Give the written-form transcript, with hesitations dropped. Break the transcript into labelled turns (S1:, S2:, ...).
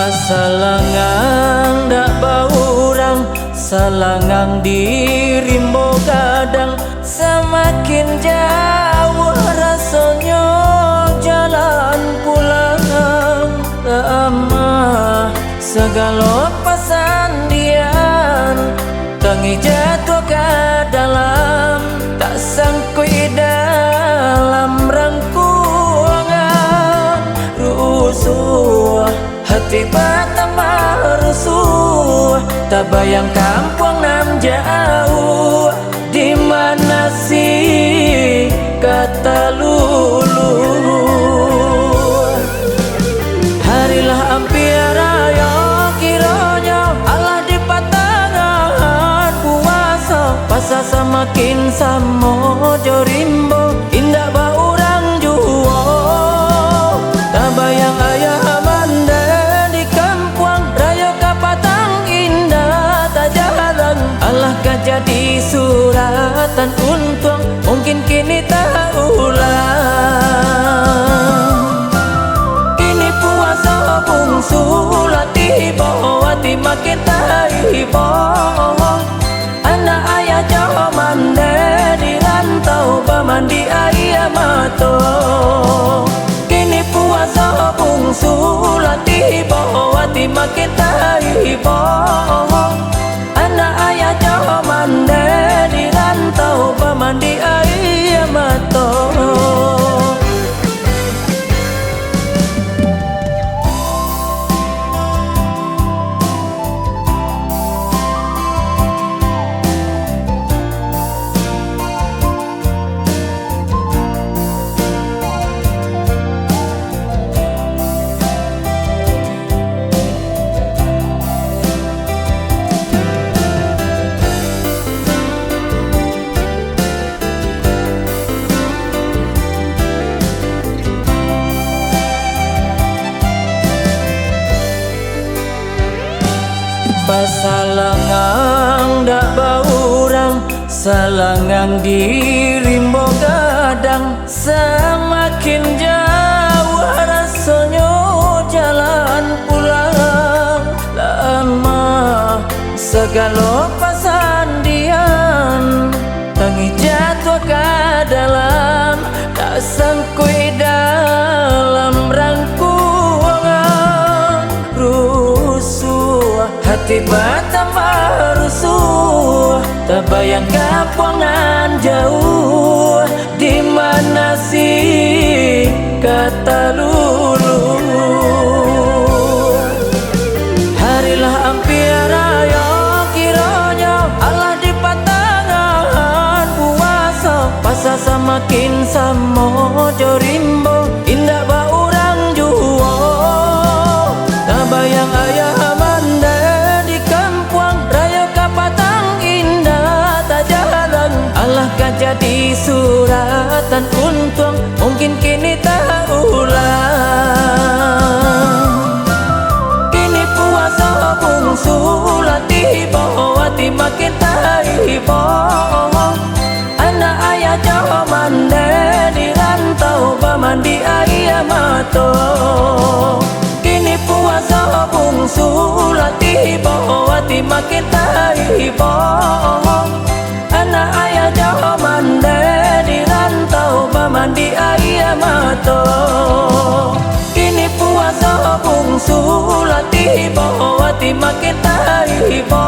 S1: Pasalangang dak baurang, salangang di rimbo gadang. Semakin jauh rasanya jalan pulang. Lama segala pasandian, tangi jatuh ke dalam, tak sangkui dalam rangkuangan. Rusuh hati pertama rusuh, tak bayang kampung nam jauh. Di mana sih kata lulu? Harilah ampir ayo kiranya Allah di patangan puasa. Pasa semakin samo jorimbo indah baurang juo. Tak bayang ayah manda di kampung raya kapatang indah tak jarang. Allah kan jadi suratan untung mungkin kini tak ulang. Kini puasa bungsu latih hati makin tak ibo. Anak ayah jauh manda di rantau pamandi ayah mato. Kini puasa bungsu latih hati makin tak ibo. Anak ayah jauh manda di rantau pamandi ayah mato. Pasalangang dak baurang, salangang di rimbo gadang. Semakin jauh rasanya jalan pulang. Lama segala pasandian, tangi jatuh ke dalam, tak sangkui dalam rangkuangan. Rusuh hati pertama rusuh, tak bayang kampungan jauh. Di mana sih kata lulu? Harilah ampir ayo kiranya Allah di patangan puasa. Pasa semakin samo jorimbo indah baurang juo. Tak bayang ayah manda di kampung raya kapatang indah tak jarang. Allah kan jadi suratan untung mungkin kini tak ulang. Kini puasa bungsu latih hati makin tak ibo. Anak ayah jauh manda di rantau pamandi ayah mato. Kini puasa bungsu latih hati makin tak ibo. Anak ayah jauh manda di rantau pamandi ayah mato. Kini puasa bungsu latih hati makin tak ibo.